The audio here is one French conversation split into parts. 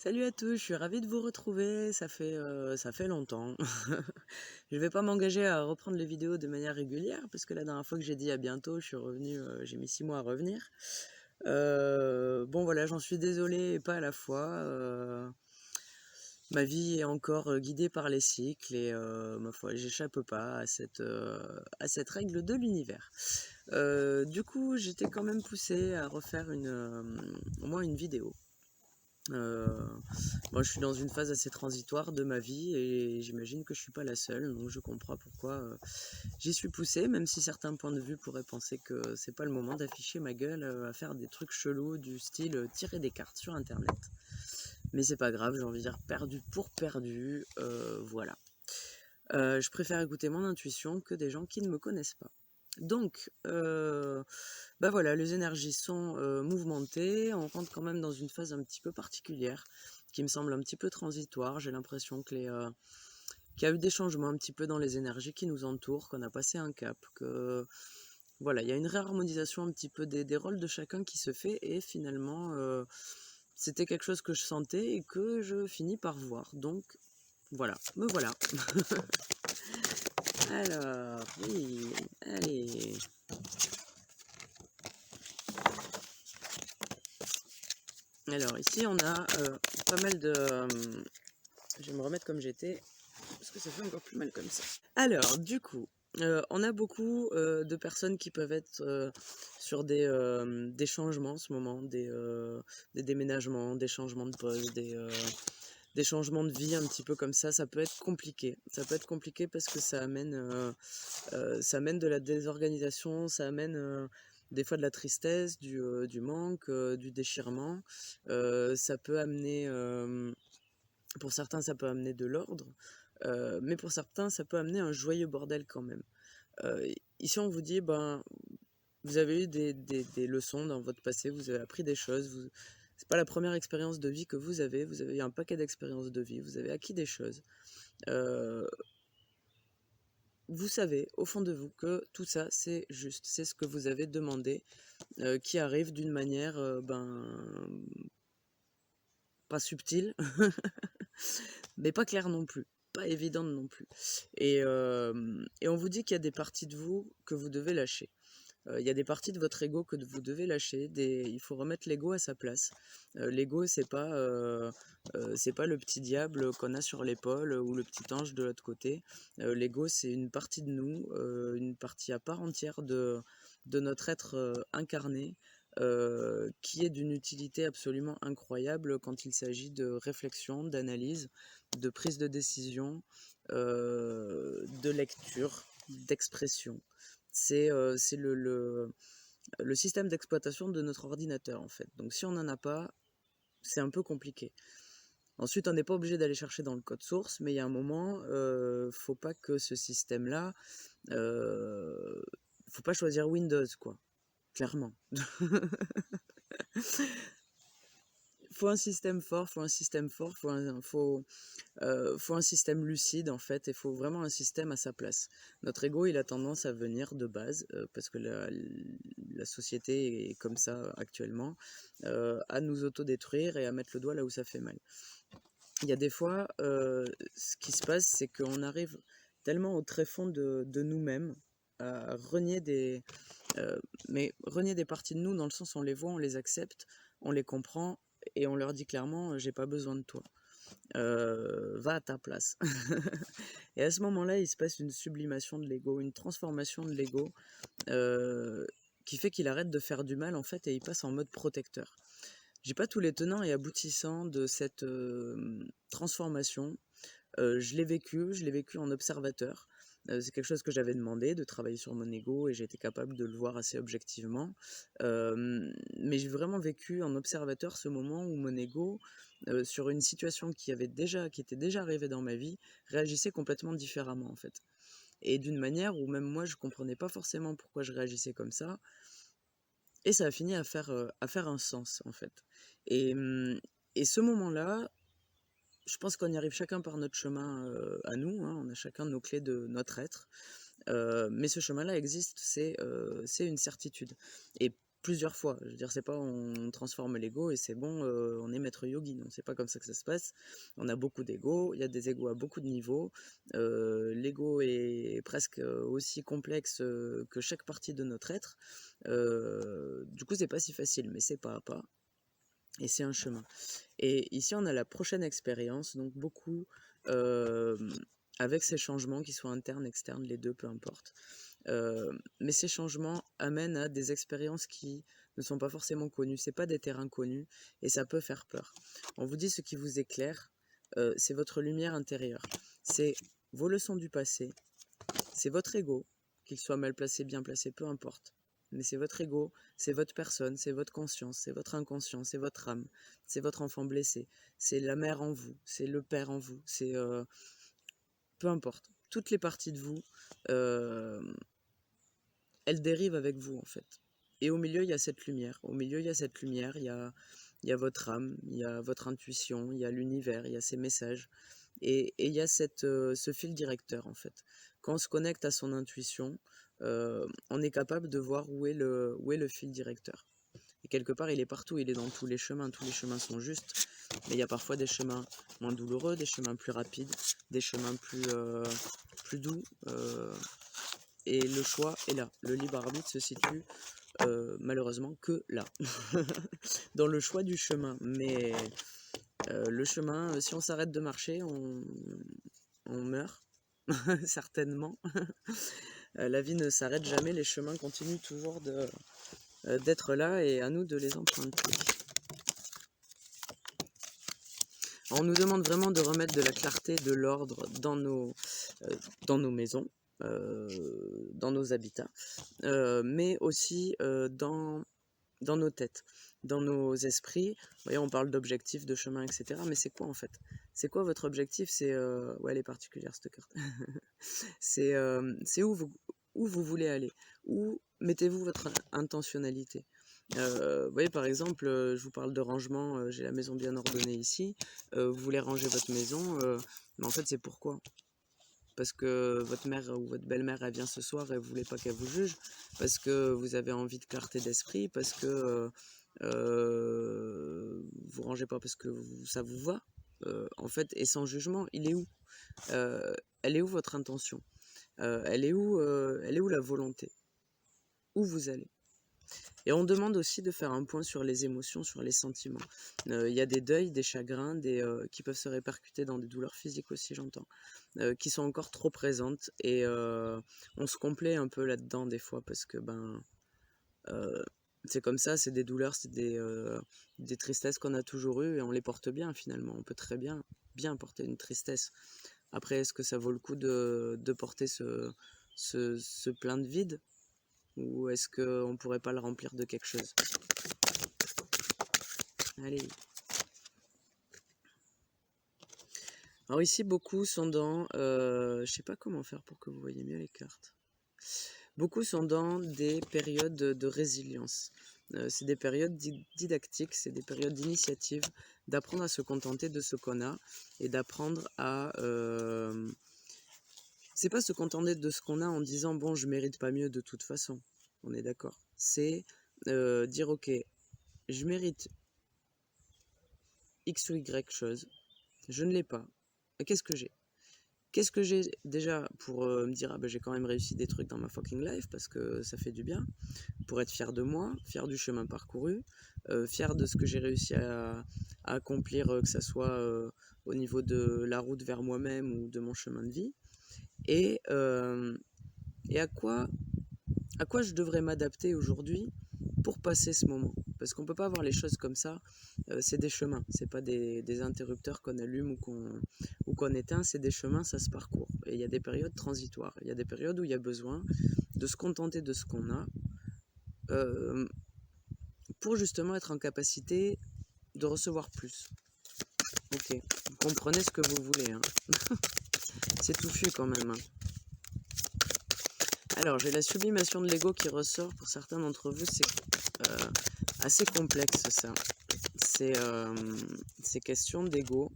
Salut à tous, je suis ravie de vous retrouver, ça fait longtemps. Je vais pas m'engager à reprendre les vidéos de manière régulière, parce que la dernière fois que j'ai dit à bientôt, je suis revenu, j'ai mis 6 mois à revenir. Bon voilà, j'en suis désolée et pas à la fois. Ma vie est encore guidée par les cycles et ma foi, j'échappe pas à cette règle de l'univers. Du coup, j'étais quand même poussée à refaire au moins une vidéo. Euh, Moi, je suis dans une phase assez transitoire de ma vie et j'imagine que je suis pas la seule, donc je comprends pourquoi j'y suis poussée, même si certains points de vue pourraient penser que c'est pas le moment d'afficher ma gueule à faire des trucs chelous du style tirer des cartes sur internet. Mais c'est pas grave, j'ai envie de dire perdu pour perdu, voilà. Je préfère écouter mon intuition que des gens qui ne me connaissent pas. Donc, bah voilà, les énergies sont mouvementées, on rentre quand même dans une phase un petit peu particulière, qui me semble un petit peu transitoire. J'ai l'impression qu'il y a eu des changements un petit peu dans les énergies qui nous entourent, qu'on a passé un cap, que voilà, il y a une réharmonisation un petit peu des rôles de chacun qui se fait, et finalement, c'était quelque chose que je sentais et que je finis par voir. Donc voilà, me voilà. Alors, oui, allez. Alors ici on a pas mal de... je vais me remettre comme j'étais, parce que ça fait encore plus mal comme ça. Alors du coup, on a beaucoup de personnes qui peuvent être sur des changements en ce moment, des déménagements, des changements de poste, des changements de vie un petit peu comme ça peut être compliqué. Ça peut être compliqué parce que ça amène de la désorganisation, ça amène des fois de la tristesse, du manque, du déchirement. Ça peut amener, pour certains, ça peut amener de l'ordre, mais pour certains, ça peut amener un joyeux bordel quand même. Ici, on vous dit, ben, vous avez eu des leçons dans votre passé, vous avez appris des choses, c'est pas la première expérience de vie que vous avez eu un paquet d'expériences de vie, vous avez acquis des choses. Euh, Vous savez au fond de vous que tout ça c'est juste, c'est ce que vous avez demandé, qui arrive d'une manière ben pas subtile, mais pas claire non plus, pas évidente non plus. Et on vous dit qu'il y a des parties de vous que vous devez lâcher. Il y a des parties de votre ego que vous devez lâcher. Il faut remettre l'ego à sa place. L'ego, c'est pas le petit diable qu'on a sur l'épaule ou le petit ange de l'autre côté. L'ego, c'est une partie de nous, une partie à part entière de notre être incarné, qui est d'une utilité absolument incroyable quand il s'agit de réflexion, d'analyse, de prise de décision, de lecture, d'expression. C'est le système d'exploitation de notre ordinateur en fait. Donc si on n'en a pas, c'est un peu compliqué. Ensuite, on n'est pas obligé d'aller chercher dans le code source, mais il y a un moment, faut pas que ce système-là, euh, faut pas choisir Windows quoi, clairement. Faut un système fort, faut un système lucide en fait, et faut vraiment un système à sa place. Notre ego, il a tendance à venir de base, parce que la société est comme ça actuellement, à nous autodétruire et à mettre le doigt là où ça fait mal. Il y a des fois, ce qui se passe, c'est qu'on arrive tellement au tréfonds de nous-mêmes, à renier mais renier des parties de nous dans le sens où on les voit, on les accepte, on les comprend, et on leur dit clairement, j'ai pas besoin de toi. Va à ta place. Et à ce moment-là, il se passe une sublimation de l'ego, une transformation de l'ego, euh, qui fait qu'il arrête de faire du mal en fait et il passe en mode protecteur. J'ai pas tous les tenants et aboutissants de cette transformation. Je l'ai vécu en observateur. C'est quelque chose que j'avais demandé, de travailler sur mon ego, et j'ai été capable de le voir assez objectivement. Mais j'ai vraiment vécu en observateur ce moment où mon ego, sur une situation qui était déjà arrivée dans ma vie, réagissait complètement différemment en fait. Et d'une manière où même moi je comprenais pas forcément pourquoi je réagissais comme ça, et ça a fini à faire un sens en fait. Et, hum, et ce moment-là, je pense qu'on y arrive chacun par notre chemin à nous, hein, on a chacun nos clés de notre être, mais ce chemin-là existe, c'est une certitude. Et plusieurs fois. Je veux dire, c'est pas on transforme l'ego et c'est bon, on est maître yogi. Non, c'est pas comme ça que ça se passe. On a beaucoup d'ego, il y a des égos à beaucoup de niveaux. L'ego est presque aussi complexe que chaque partie de notre être. Du coup, c'est pas si facile, mais c'est pas à pas. Et c'est un chemin. Et ici, on a la prochaine expérience, donc beaucoup euh, avec ces changements, qui soient internes, externes, les deux, peu importe. Mais ces changements amènent à des expériences qui ne sont pas forcément connues. C'est pas des terrains connus et ça peut faire peur. On vous dit ce qui vous éclaire, c'est votre lumière intérieure. C'est vos leçons du passé, c'est votre ego, qu'il soit mal placé, bien placé, peu importe. Mais c'est votre ego, c'est votre personne, c'est votre conscience, c'est votre inconscient, c'est votre âme, c'est votre enfant blessé, c'est la mère en vous, c'est le père en vous, c'est peu importe. Toutes les parties de vous, euh, elles dérivent avec vous en fait. Et au milieu, il y a cette lumière. Au milieu, il y a cette lumière, il y a votre âme, il y a votre intuition, il y a l'univers, il y a ces messages. Et il y a ce fil directeur en fait. Quand on se connecte à son intuition, on est capable de voir où est le fil directeur. Et quelque part, il est partout, il est dans tous les chemins sont justes, mais il y a parfois des chemins moins douloureux, des chemins plus rapides, des chemins plus doux, et le choix est là. Le libre arbitre se situe malheureusement que là, dans le choix du chemin. Mais le chemin, si on s'arrête de marcher, on meurt, certainement. La vie ne s'arrête jamais, les chemins continuent toujours d'être là et à nous de les emprunter. On nous demande vraiment de remettre de la clarté, de l'ordre dans nos maisons, dans nos habitats, mais aussi dans nos têtes, dans nos esprits. Vous voyez, on parle d'objectifs, de chemin, etc. Mais c'est quoi en fait? C'est quoi votre objectif? C'est ouais, elle est particulière cette carte. C'est où vous voulez aller. Où mettez-vous votre intentionnalité? Vous voyez, par exemple, je vous parle de rangement, j'ai la maison bien ordonnée ici. Vous voulez ranger votre maison, mais en fait, c'est pourquoi? Parce que votre mère ou votre belle-mère, elle vient ce soir et vous voulez pas qu'elle vous juge, parce que vous avez envie de clarté d'esprit, parce que vous rangez pas parce que ça vous va. En fait, et sans jugement, il est où? Elle est où votre intention? Elle est où la volonté? Où vous allez? Et on demande aussi de faire un point sur les émotions, sur les sentiments. Il y a des deuils, des chagrins, qui peuvent se répercuter dans des douleurs physiques aussi, j'entends, qui sont encore trop présentes. Et on se complaît un peu là-dedans des fois parce que euh, c'est comme ça, c'est des douleurs, c'est des tristesses qu'on a toujours eues et on les porte bien finalement. On peut très bien porter une tristesse. Après, est-ce que ça vaut le coup de porter ce plein de vide? Ou est-ce qu'on pourrait pas le remplir de quelque chose? Allez. Alors ici, beaucoup sont dans... je sais pas comment faire pour que vous voyez mieux les cartes. Beaucoup sont dans des périodes de résilience. C'est des périodes didactiques, c'est des périodes d'initiative, d'apprendre à se contenter de ce qu'on a et d'apprendre à... c'est pas se contenter de ce qu'on a en disant bon, je mérite pas mieux de toute façon. On est d'accord. C'est dire ok, je mérite X ou Y chose, je ne l'ai pas. Qu'est-ce que j'ai? Qu'est-ce que j'ai déjà pour me dire ah ben j'ai quand même réussi des trucs dans ma fucking life parce que ça fait du bien, pour être fier de moi, fier du chemin parcouru, fier de ce que j'ai réussi à accomplir, que ça soit au niveau de la route vers moi-même ou de mon chemin de vie, et, et à quoi je devrais m'adapter aujourd'hui pour passer ce moment. Parce qu'on ne peut pas voir les choses comme ça, c'est des chemins, c'est pas des interrupteurs qu'on allume ou qu'on éteint, c'est des chemins, ça se parcourt. Et il y a des périodes transitoires, il y a des périodes où il y a besoin de se contenter de ce qu'on a, euh, pour justement être en capacité de recevoir plus. Ok, vous comprenez ce que vous voulez, hein. C'est touffu quand même, hein. Alors, j'ai la sublimation de l'ego qui ressort. Pour certains d'entre vous, c'est assez complexe ça. C'est question d'ego.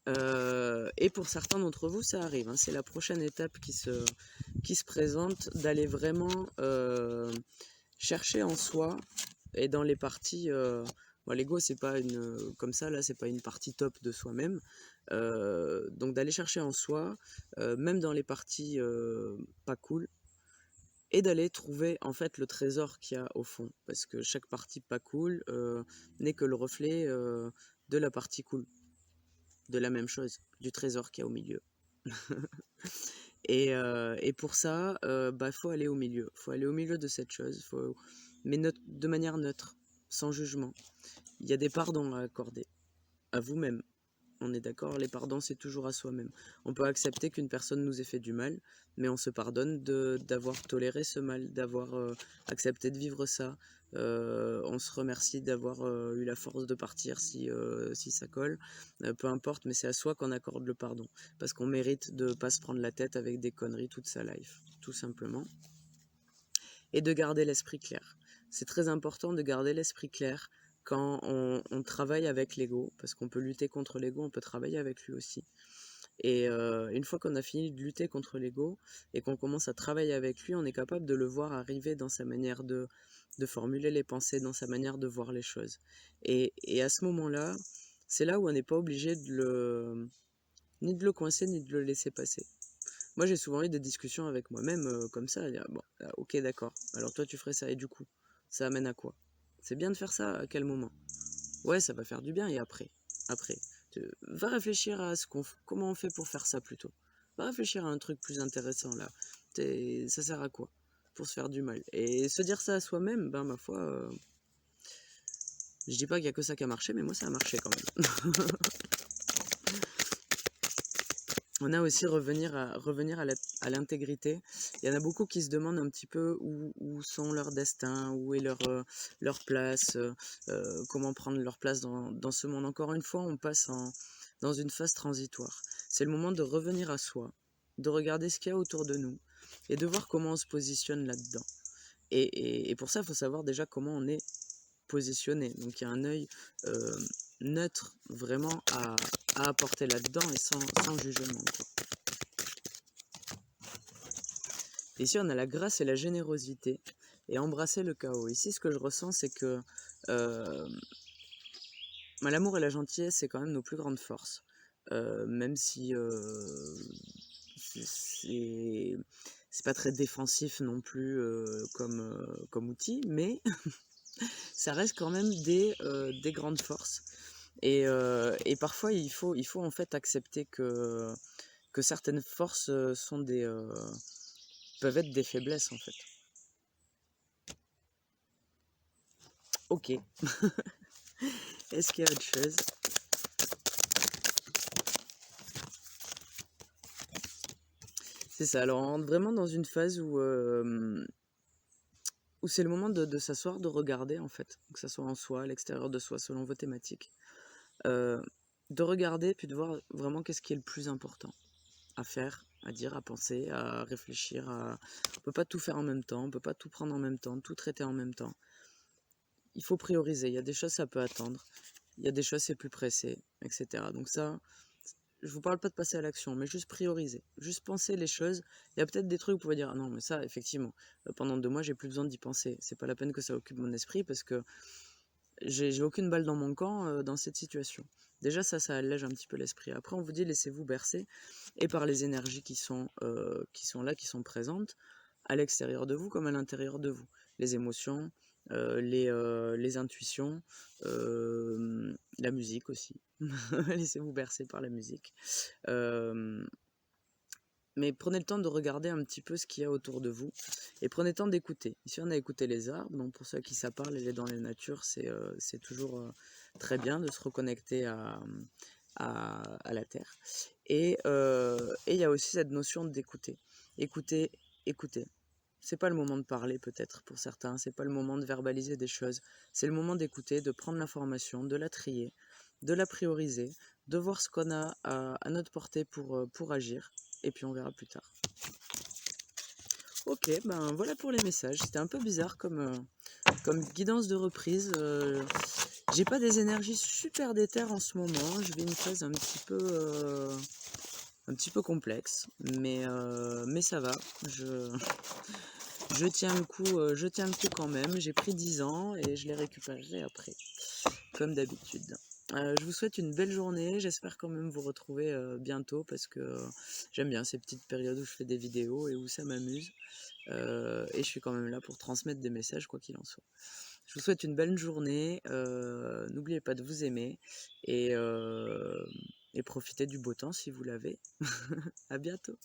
Et pour certains d'entre vous, ça arrive, hein. C'est la prochaine étape qui se présente, d'aller vraiment chercher en soi et dans les parties... bon, l'ego, c'est pas une... Comme ça, là, c'est pas une partie top de soi-même. Donc d'aller chercher en soi, même dans les parties pas cool, et d'aller trouver en fait le trésor qu'il y a au fond. Parce que chaque partie pas cool n'est que le reflet de la partie cool, de la même chose, du trésor qu'il y a au milieu. Et pour ça, bah, faut aller au milieu. Faut aller au milieu de cette chose, mais de manière neutre, sans jugement. Il y a des pardons à accorder, à vous-même. On est d'accord, les pardons, c'est toujours à soi-même. On peut accepter qu'une personne nous ait fait du mal, mais on se pardonne d'avoir toléré ce mal, d'avoir accepté de vivre ça. On se remercie d'avoir eu la force de partir si ça colle. Peu importe, mais c'est à soi qu'on accorde le pardon. Parce qu'on mérite de ne pas se prendre la tête avec des conneries toute sa life, tout simplement. Et de garder l'esprit clair. C'est très important de garder l'esprit clair quand on travaille avec l'ego, parce qu'on peut lutter contre l'ego, on peut travailler avec lui aussi. Et une fois qu'on a fini de lutter contre l'ego et qu'on commence à travailler avec lui, on est capable de le voir arriver dans sa manière de formuler les pensées, dans sa manière de voir les choses. Et à ce moment-là, c'est là où on n'est pas obligé ni de le coincer, ni de le laisser passer. Moi, j'ai souvent eu des discussions avec moi-même comme ça, à dire, bon, ok, d'accord, alors toi, tu ferais ça, et du coup, ça amène à quoi? C'est bien de faire ça, à quel moment? Ouais, ça va faire du bien, et après, va réfléchir à comment on fait pour faire ça plutôt. Va réfléchir à un truc plus intéressant, là. Ça sert à quoi? Pour se faire du mal. Et se dire ça à soi-même, ben, ma foi, je dis pas qu'il y a que ça qui a marché, mais moi, ça a marché quand même. On a aussi revenir à l'intégrité. Il y en a beaucoup qui se demandent un petit peu où sont leurs destins, où est leur place, comment prendre leur place dans ce monde. Encore une fois, on passe dans une phase transitoire. C'est le moment de revenir à soi, de regarder ce qu'il y a autour de nous et de voir comment on se positionne là-dedans. Et pour ça, il faut savoir déjà comment on est positionné. Donc il y a un œil neutre vraiment à apporter là-dedans et sans jugement, quoi. Ici, on a la grâce et la générosité et embrasser le chaos. Ici, ce que je ressens, c'est que l'amour et la gentillesse, c'est quand même nos plus grandes forces. Même si c'est pas très défensif non plus comme outil, mais ça reste quand même des grandes forces. Et parfois, il faut en fait accepter que certaines forces peuvent être des faiblesses en fait. Ok. Est-ce qu'il y a autre chose? C'est ça, alors on rentre vraiment dans une phase où c'est le moment de s'asseoir, de regarder en fait, que ça soit en soi, à l'extérieur de soi, selon vos thématiques. De regarder puis de voir vraiment qu'est-ce qui est le plus important à faire, à dire, à penser, à réfléchir. On peut pas tout faire en même temps, on peut pas tout prendre en même temps, tout traiter en même temps. Il faut prioriser, il y a des choses ça peut attendre, il y a des choses c'est plus pressé, etc. Donc ça, je vous parle pas de passer à l'action, mais juste prioriser, juste penser les choses. Il y a peut-être des trucs où vous pouvez dire, ah non, mais ça, effectivement, pendant 2 mois, j'ai plus besoin d'y penser. C'est pas la peine que ça occupe mon esprit parce que j'ai aucune balle dans mon camp dans cette situation. Déjà, ça allège un petit peu l'esprit. Après, on vous dit, laissez-vous bercer et par les énergies qui sont là, qui sont présentes, à l'extérieur de vous comme à l'intérieur de vous. Les émotions, les intuitions, la musique aussi. Laissez-vous bercer par la musique. Mais prenez le temps de regarder un petit peu ce qu'il y a autour de vous et prenez le temps d'écouter. Ici, on a écouté les arbres, donc pour ceux qui ça parle, et dans la nature, c'est toujours très bien de se reconnecter à la terre. Et il y a aussi cette notion d'écouter. Écouter, écouter. C'est pas le moment de parler peut-être pour certains, c'est pas le moment de verbaliser des choses, c'est le moment d'écouter, de prendre l'information, de la trier, de la prioriser, de voir ce qu'on a à notre portée pour agir, et puis on verra plus tard. Ok, ben voilà pour les messages, c'était un peu bizarre comme guidance de reprise. J'ai pas des énergies super déter en ce moment, je vis une phase un petit peu complexe, mais ça va, je tiens le coup quand même. J'ai pris 10 ans et je les récupérerai après, comme d'habitude. Je vous souhaite une belle journée. J'espère quand même vous retrouver bientôt parce que j'aime bien ces petites périodes où je fais des vidéos et où ça m'amuse. Et je suis quand même là pour transmettre des messages, quoi qu'il en soit. Je vous souhaite une belle journée. N'oubliez pas de vous aimer et, et profitez du beau temps si vous l'avez. À bientôt.